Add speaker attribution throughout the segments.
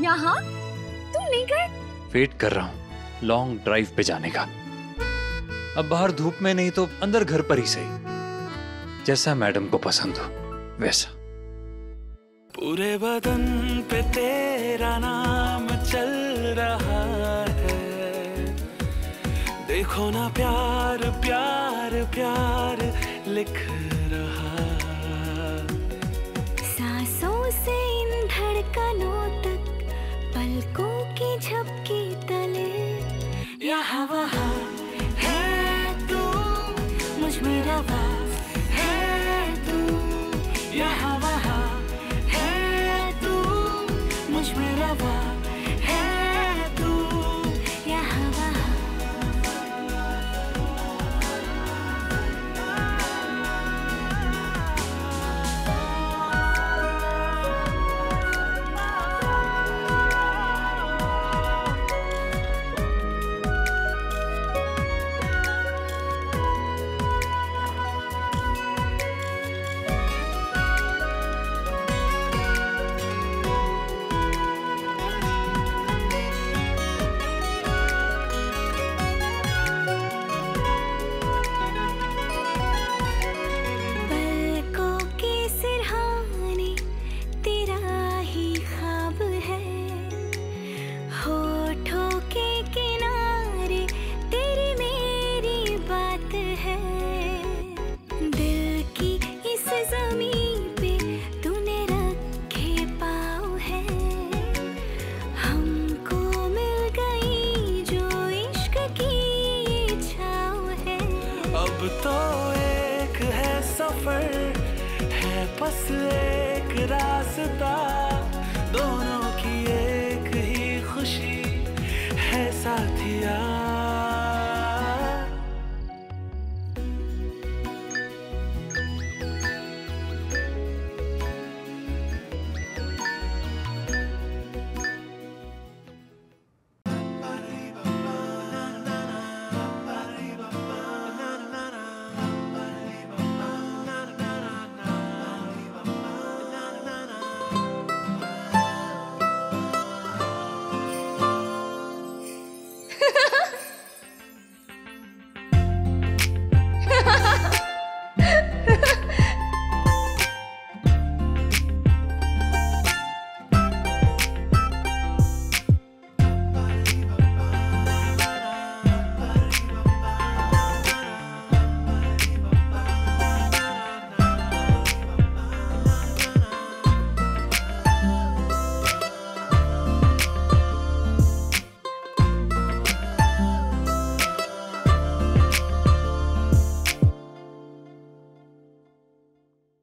Speaker 1: यहाँ तुम नहीं गए?
Speaker 2: वेट कर रहा हूँ लॉन्ग ड्राइव पे जाने का। अब बाहर धूप में नहीं तो अंदर घर पर ही सही, जैसा मैडम को पसंद हो वैसा।
Speaker 3: पूरे बदन पे तेरा नाम चल रहा है, देखो ना प्यार प्यार प्यार लिख रहा।
Speaker 4: सांसों से इन धड़कनों तक, पलकों की झपकी तले, यहाँ वहाँ है तू मुझ में रवा है तू, यहाँ वहाँ है तू मुझ में रवा है तू, यहाँ वहाँ।
Speaker 3: तो एक है सफर है बस एक रास्ता, दोनों की एक ही खुशी है साथिया।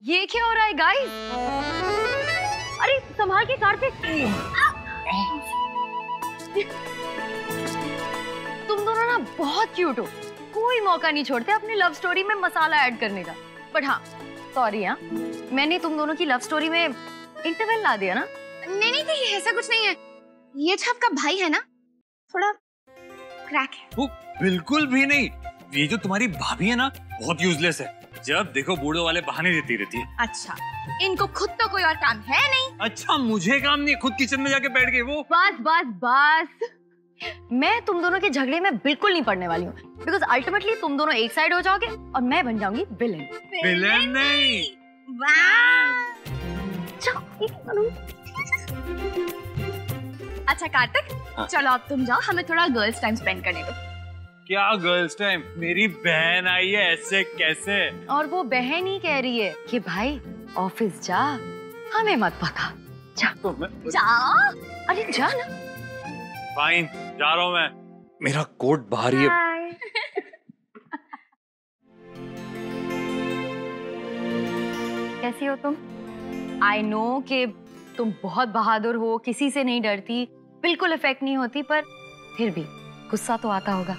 Speaker 1: ये क्या हो रहा है गाइस? अरे संभाल के कार्तिक। तुम दोनों ना बहुत क्यूट हो, कोई मौका नहीं छोड़ते अपनी लव स्टोरी में मसाला ऐड करने का। बट हाँ सॉरी, हाँ मैंने तुम दोनों की लव स्टोरी में इंटरवल ला दिया ना।
Speaker 5: नहीं नहीं, ऐसा कुछ नहीं है। ये जो आपका भाई है ना, थोड़ा क्रैक है।
Speaker 2: वो बिल्कुल भी नहीं। ये जो तुम्हारी भाभी है ना, बहुत यूजलेस है। जब देखो बूढ़ों वाले बहाने देती रहती है।
Speaker 5: अच्छा, इनको खुद तो कोई और काम है नहीं।
Speaker 2: अच्छा मुझे काम नहीं, खुद किचन में जाके बैठ गई वो।
Speaker 1: बस बस बस, मैं तुम दोनों के झगड़े में बिल्कुल नहीं पड़ने वाली हूँ, बिकॉज अल्टीमेटली तुम दोनों एक साइड हो जाओगे और मैं बन जाऊंगी विलेन।
Speaker 2: विलेन नहीं।
Speaker 5: अच्छा कार्तिक,
Speaker 2: हाँ।
Speaker 5: चलो अब तुम जाओ, हमें थोड़ा गर्ल्स टाइम स्पेंड करने दो।
Speaker 2: क्या गर्ल्स टाइम? मेरी बहन आई है, ऐसे कैसे?
Speaker 1: और वो बहन ही कह रही है कि भाई ऑफिस जा, हमें मत पका। जा
Speaker 5: जाओ।
Speaker 1: अरे जा ना।
Speaker 2: फाइन, जा रहा हूँ मैं। मेरा कोट बाहर ही है।
Speaker 1: कैसी हो तुम? आई नो कि तुम बहुत बहादुर हो, किसी से नहीं डरती, बिल्कुल इफेक्ट नहीं होती, पर फिर भी गुस्सा तो आता होगा,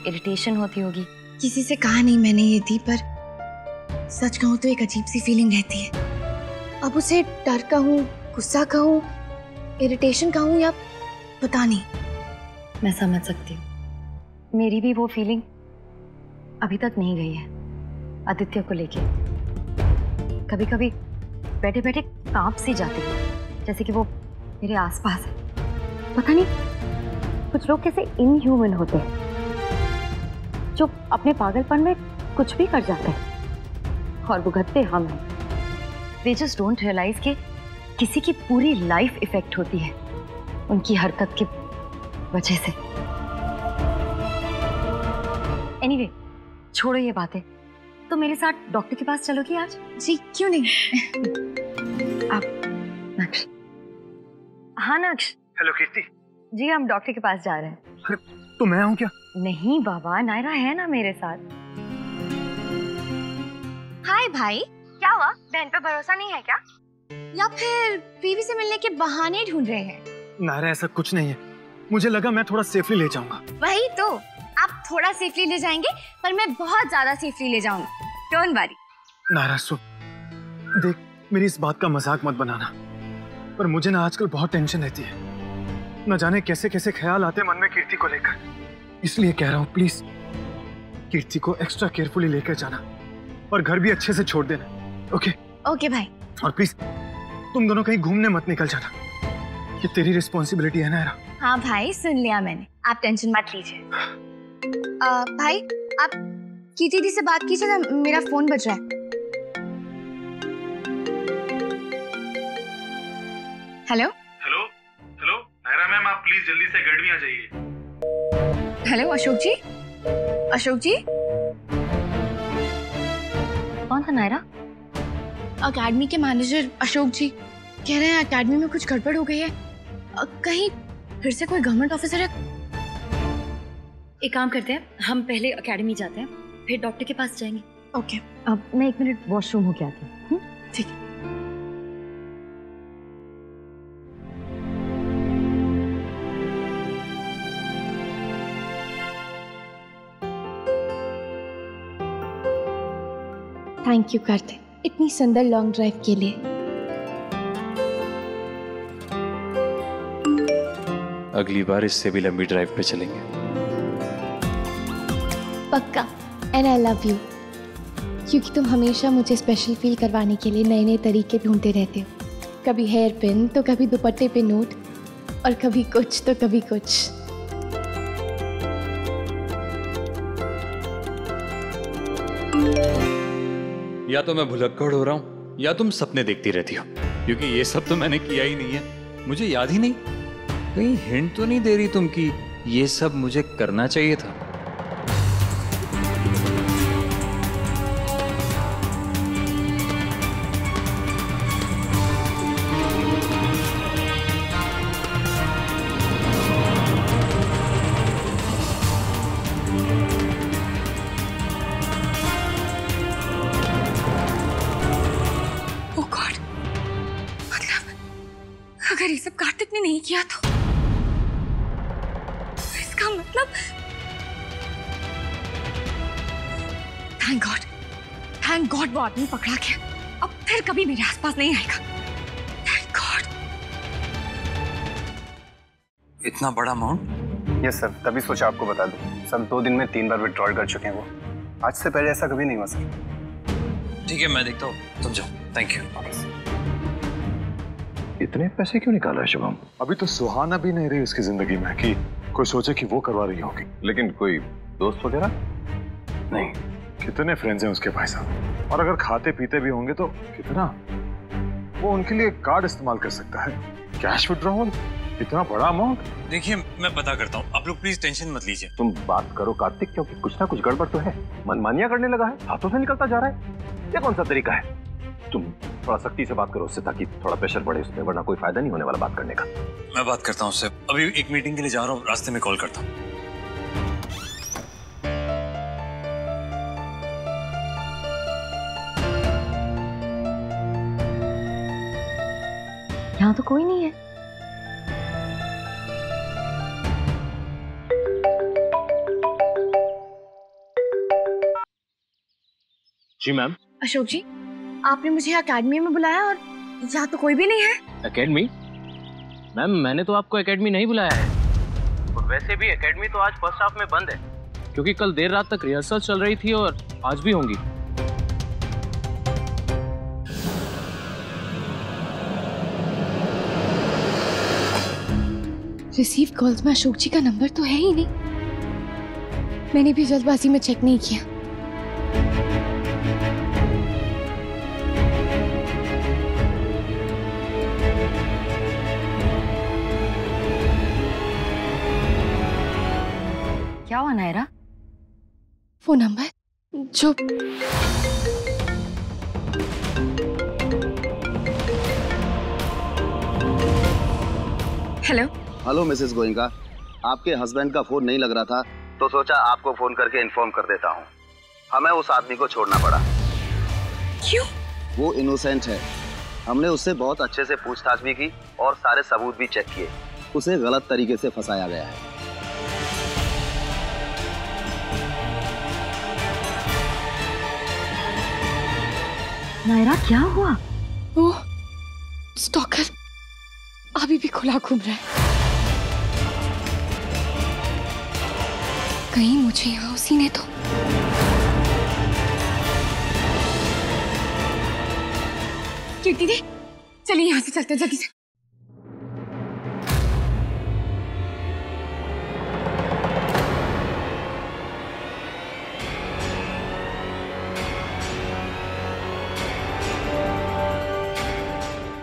Speaker 1: इरिटेशन होती होगी।
Speaker 6: किसी से कहा नहीं मैंने ये दी, पर सच कहूँ तो एक अजीब सी फीलिंग रहती है। अब उसे डर कहूँ, गुस्सा कहूँ, इरिटेशन कहूँ या पता नहीं।
Speaker 1: मैं समझ सकती हूँ, मेरी भी वो फीलिंग अभी तक नहीं गई है आदित्य को लेके। कभी कभी बैठे बैठे कांप सी जाती है, जैसे कि वो मेरे आसपास है। पता नहीं कुछ लोग कैसे इनह्यूमन होते हैं जो अपने पागलपन में कुछ भी कर जाते हैं और भुगतते हम हैं। They just don't realize कि किसी की पूरी लाइफ इफेक्ट होती है उनकी हरकत की वजह से। Anyway, छोड़ो ये बातें, तो मेरे साथ डॉक्टर के पास चलोगी आज?
Speaker 6: जी क्यों नहीं।
Speaker 1: आप नक्श। हाँ नक्श।
Speaker 7: हेलो कीर्ति।
Speaker 1: जी हम डॉक्टर के पास जा रहे हैं।
Speaker 7: अरे तो मैं हूँ क्या?
Speaker 1: नहीं बाबा, नायरा है ना मेरे साथ।
Speaker 5: हाय भाई, क्या हुआ? बहन पे भरोसा नहीं है क्या? या फिर बीवी से मिलने के बहाने ढूंढ रहे हैं?
Speaker 7: नायरा ऐसा कुछ नहीं है, मुझे लगा मैं थोड़ा सेफली ले जाऊंगा।
Speaker 5: वही तो, आप थोड़ा सेफली ले जाएंगे पर मैं बहुत ज्यादा सेफली ले जाऊंगा। Don't worry.
Speaker 7: नायरा सुन, देख मेरी इस बात का मजाक मत बनाना, पर मुझे ना आजकल बहुत टेंशन रहती है। न जाने कैसे कैसे ख्याल आते मन में कीर्ति को लेकर, इसलिए कह रहा हूँ प्लीज कीर्ति को एक्स्ट्रा केयरफुली लेकर जाना और घर भी अच्छे से छोड़ देना। ओके?
Speaker 5: ओके भाई।
Speaker 7: और प्लीज तुम दोनों कहीं घूमने मत निकल जाना, ये तेरी रिस्पॉन्सिबिलिटी है नायरा।
Speaker 5: हाँ भाई, सुन लिया मैंने, आप टेंशन मत लीजिए। भाई आप कीर्ति दी से बात कीजिए ना, मेरा फोन बज रहा है। Hello
Speaker 8: hello hello Naira ma'am, आप प्लीज जल्दी से अकेडमी आ जाइए।
Speaker 5: हेलो अशोक जी। अशोक जी?
Speaker 1: कौन था नायरा?
Speaker 6: अकेडमी के मैनेजर अशोक जी कह रहे हैं अकेडमी में कुछ गड़बड़ हो गई है। कहीं फिर से कोई गवर्नमेंट ऑफिसर है।
Speaker 1: एक काम करते हैं, हम पहले अकेडमी जाते हैं फिर डॉक्टर के पास जाएंगे।
Speaker 6: ओके।
Speaker 1: अब मैं 1 मिनट वॉशरूम होके आती हूँ।
Speaker 6: ठीक है। थैंक यू करते इतनी सुंदर लॉन्ग ड्राइव के लिए।
Speaker 2: अगली बार इससे भी लंबी ड्राइव पे चलेंगे।
Speaker 6: पक्का। एंड आई लव यू, क्योंकि तुम हमेशा मुझे स्पेशल फील करवाने के लिए नए नए तरीके ढूंढते रहते हो। कभी हेयर पिन तो कभी दुपट्टे पे नोट, और कभी कुछ तो कभी कुछ।
Speaker 2: या तो मैं भुलक्कड़ हो रहा हूँ या तुम सपने देखती रहती हो, क्योंकि ये सब तो मैंने किया ही नहीं है, मुझे याद ही नहीं। कहीं हिंट तो नहीं दे रही तुम कि ये सब मुझे करना चाहिए था?
Speaker 6: अगर ये सब कार्तिक ने नहीं किया तो इसका मतलब थैंक गॉड वो आदमी पकड़ा गया। अब फिर कभी मेरे आसपास नहीं आएगा। Thank God.
Speaker 2: इतना बड़ा अमाउंट?
Speaker 9: यस सर, तभी सोचा आपको बता दूं। सर 2 दिन में 3 बार विड्रॉल कर चुके हैं वो। आज से पहले ऐसा कभी नहीं हुआ सर।
Speaker 2: ठीक है, मैं देखता हूँ, तुम जाओ। Thank you.
Speaker 10: इतने पैसे क्यों निकाला है शुभम?
Speaker 11: अभी तो सुहाना भी नहीं रही उसकी जिंदगी में कि कोई सोचे कि वो करवा रही होगी।
Speaker 10: लेकिन कोई दोस्त वगैरह नहीं?
Speaker 11: कितने फ्रेंड्स हैं उसके भाई साहब, और अगर खाते पीते भी होंगे तो कितना। वो उनके लिए कार्ड इस्तेमाल कर सकता है। कैश विड्रॉल, इतना बड़ा अमाउंट।
Speaker 2: देखिए मैं पता करता हूँ, आप लोग प्लीज टेंशन मत लीजिए।
Speaker 10: तुम बात करो कार्तिक, क्योंकि कुछ ना कुछ गड़बड़ तो है। मनमानिया करने लगा है, हाथों से निकलता जा रहा है। ये कौन सा तरीका है? तुम थोड़ा सख्ती से बात करो उससे, ताकि थोड़ा प्रेशर बढ़े उसमें, वरना कोई फायदा नहीं होने वाला बात करने का।
Speaker 2: मैं बात करता हूँ उससे, अभी एक मीटिंग के लिए जा रहा हूँ, रास्ते में कॉल करता हूँ।
Speaker 1: यहाँ तो कोई नहीं है।
Speaker 10: जी मैम।
Speaker 6: अशोक जी, आपने मुझे एकेडमी में बुलाया और यहाँ तो कोई भी नहीं है।
Speaker 12: एकेडमी? मैम मैंने तो आपको एकेडमी नहीं बुलाया है। और वैसे भी एकेडमी तो आज फर्स्ट हाफ में बंद है, क्योंकि कल देर रात तक रिहर्सल चल रही थी और आज भी होंगी।
Speaker 6: रिसीव कॉल्स में अशोक जी का नंबर तो है ही नहीं। मैंने भी जल्दबाजी में चेक नहीं किया।
Speaker 1: क्या हुआ नायरा?
Speaker 6: वो नंबर जो
Speaker 5: हेलो
Speaker 13: हेलो मिसेस गोयनका, आपके हस्बैंड का फोन नहीं लग रहा था तो सोचा आपको फोन करके इन्फॉर्म कर देता हूँ। हमें उस आदमी को छोड़ना पड़ा।
Speaker 5: क्यों?
Speaker 13: वो इनोसेंट है। हमने उससे बहुत अच्छे से पूछताछ भी की और सारे सबूत भी चेक किए। उसे गलत तरीके से फंसाया गया है।
Speaker 1: नायरा क्या हुआ?
Speaker 6: वो स्टॉकर अभी भी खुला घूम रहा है। कहीं मुझे यहाँ उसी ने तो दीदी चलिए यहाँ से चलते हैं जल्दी से।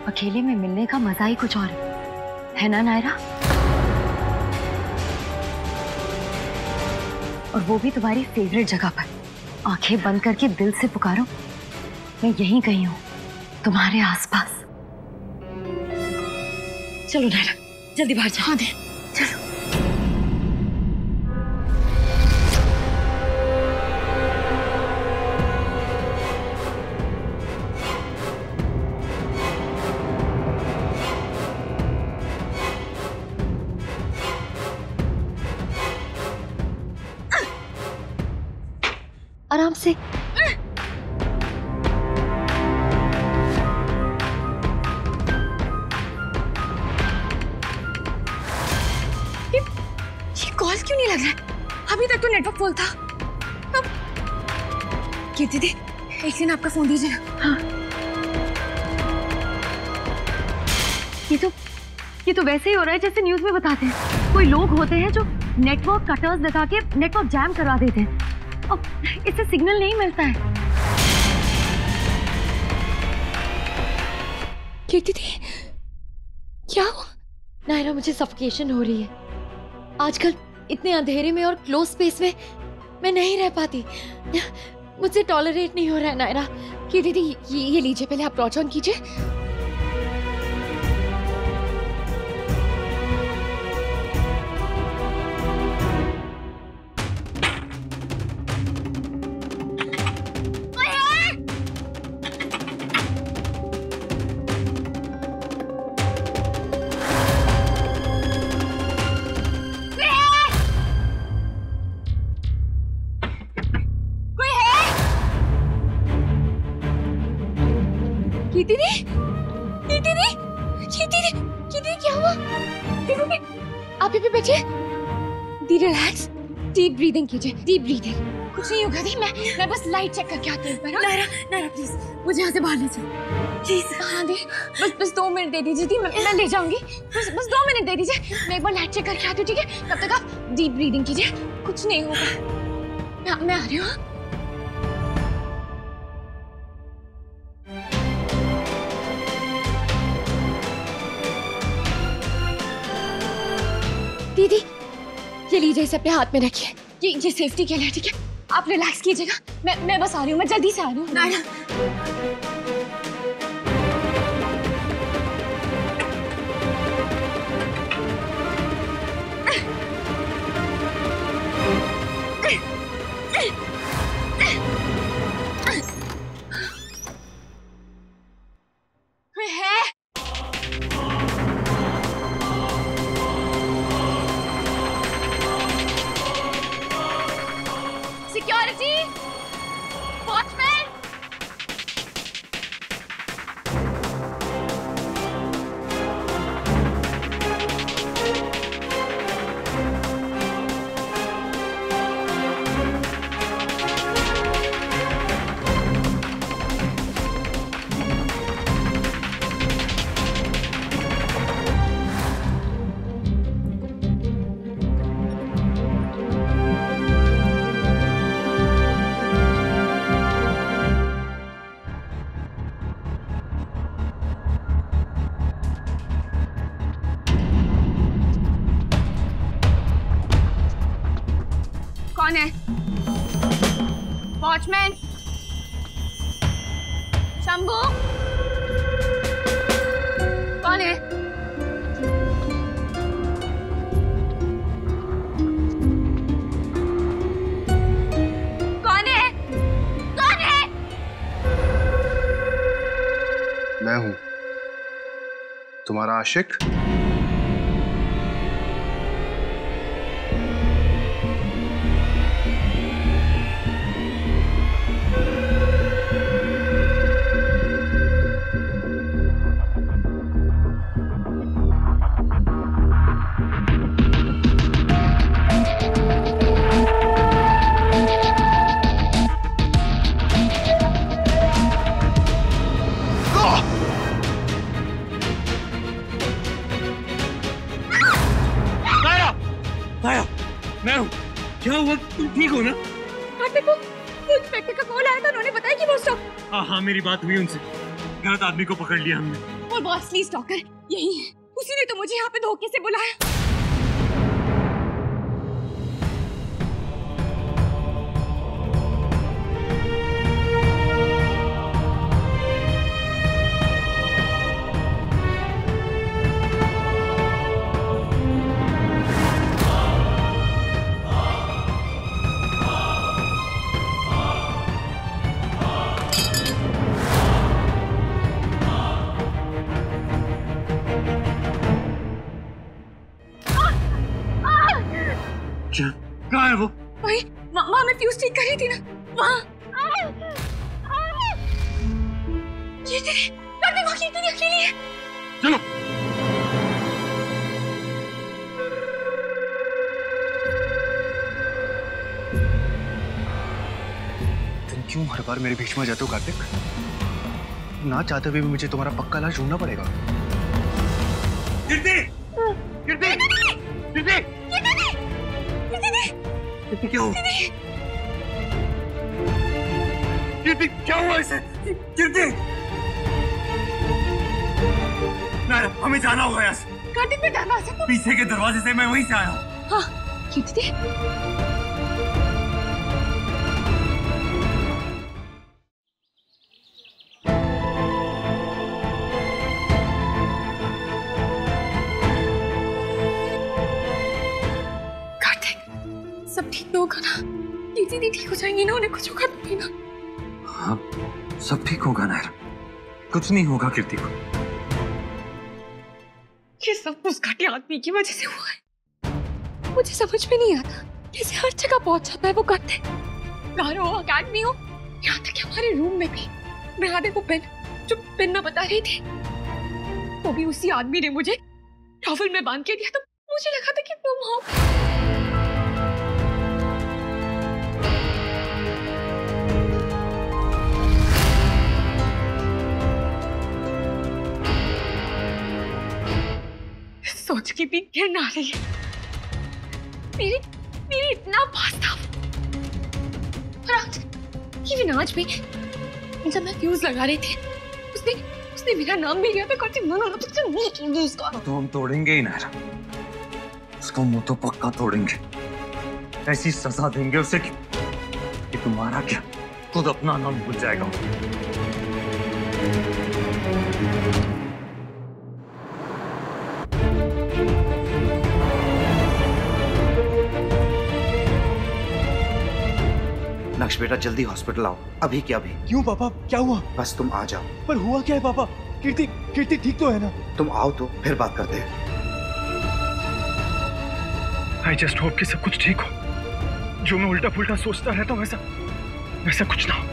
Speaker 1: अकेले में मिलने का मजा ही कुछ और है ना नायरा? और वो भी तुम्हारी फेवरेट जगह पर। आंखें बंद करके दिल से पुकारो, मैं यहीं कहीं हूं, तुम्हारे आसपास। चलो नायरा जल्दी बाहर जाओ। हाँ दे चलो। आराम से।
Speaker 5: ये कॉल क्यों नहीं लग रहा है? अभी तक तो नेटवर्क फुल था। अब दीदी एक दिन आपका फोन दीजिए ना। हाँ।
Speaker 1: ये तो वैसे ही हो रहा है जैसे न्यूज में बताते हैं। कोई लोग होते हैं जो नेटवर्क कटर्स लगा के नेटवर्क जैम करवा देते हैं। अब इससे सिग्नल नहीं मिलता है।
Speaker 6: दीदी क्या हुआ? नायरा मुझे सफोकेशन हो रही है। आजकल इतने अंधेरे में और क्लोज स्पेस में मैं नहीं रह पाती। मुझसे टॉलरेट नहीं हो रहा है नायरा। कि दीदी ये लीजिए, पहले आप टॉर्च ऑन कीजिए। रिलैक्स, डीप ब्रीदिंग कीजिए, डीप ब्रीदिंग। कुछ नहीं होगा दी, मैं बस लाइट चेक करके आती हूँ। नायरा प्लीज मुझे यहाँ से बाहर ले चलो प्लीज। हाँ दी, बस 2 मिनट दे दीजिए दी, मैं ले जाऊंगी। बस 2 मिनट दे दीजिए, मैं एक बार लाइट चेक करके आती हूँ, ठीक है? तब तक आप डीप ब्रीदिंग कीजिए, कुछ नहीं होगा। मैं आ रही हूँ। दीदी ये लीजिए, इसे अपने हाथ में रखिए। ये सेफ्टी के लिए, ठीक है? आप रिलैक्स कीजिएगा। मैं बस आ रही हूँ, मैं जल्दी से आ रही हूँ। नायरा
Speaker 5: वॉचमैन शंभू, कौन है? कौन है? कौन है?
Speaker 9: मैं हूं तुम्हारा आशिक।
Speaker 7: मैं हूँ। क्या हुआ, तुम ठीक हो ना?
Speaker 5: देखो, इंस्पेक्टर का कॉल आया था, उन्होंने बताया कि वो स्टॉक।
Speaker 7: हाँ, मेरी बात हुई उनसे। गलत आदमी को पकड़ लिया हमने।
Speaker 5: और वो असली स्टॉकर यही है, उसी ने तो मुझे यहाँ पे धोखे से बुलाया।
Speaker 7: कहाँ है वो?
Speaker 5: वही वहाँ मैं फ्यूज ठीक कर रही थी ना, वहाँ। ये तेरी अकेली है।
Speaker 7: चलो।
Speaker 9: तुम क्यों हर बार मेरे बीच में जाते हो कार्तिक? ना चाहते हुए भी मुझे तुम्हारा पक्का लाश ढूंढना पड़ेगा।
Speaker 7: कीर्ति! कीर्ति! कीर्ति! कीर्ति क्या हुआ? कीर्ति क्या हुआ इसे? कीर्ति! नायरा, हमें जाना होगा यहाँ से।
Speaker 5: कार्तिक में जाना है।
Speaker 7: पीछे के दरवाजे से, मैं वहीं से आया हूँ।
Speaker 5: हाँ, कीर्ति। सब ठीक तो होगा ना? दीदी ठीक हो जाएंगी ना, उन्हें कुछ होगा नहीं ना?
Speaker 2: हाँ, सब ठीक होगा नायरा, कुछ नहीं होगा कीर्ति को।
Speaker 5: ये सब उस घाटी आदमी की वजह से हुआ है। मुझे समझ में नहीं आता कैसे हर जगह पहुंच जाता है वो करते। घर हो, अकेडमी हो, यहाँ तक हमारे रूम में भी। मैं आधे वो पेन जो पेन में बता रही थी, वो भी उसी आदमी ने मुझे टॉवल में बांध के दिया। तो मुझे लगा था कि तुम हो। सोच के भी घिन आ रही है। मेरी इतना पास था, और आज भी जब मैं फ्यूज लगा रही थी, उसने मेरा नाम भी लिया था। करती मुंह उसका।
Speaker 2: तो हम तोड़ेंगे ही नायरा, उसका मुंह तो पक्का तोड़ेंगे। ऐसी सजा देंगे उसे कि तुम्हारा क्या, खुद अपना नाम भूल जाएगा।
Speaker 14: नक्श बेटा, जल्दी हॉस्पिटल आओ, अभी क्या अभी।
Speaker 7: क्यों पापा, क्या हुआ?
Speaker 14: बस तुम आ जाओ।
Speaker 7: पर हुआ क्या है पापा? कीर्ति ठीक तो है ना?
Speaker 14: तुम आओ तो फिर बात करते हैं।
Speaker 7: I just hope कि सब कुछ ठीक हो। जो मैं उल्टा पुल्टा सोचता रहता हूँ वैसा कुछ ना हो।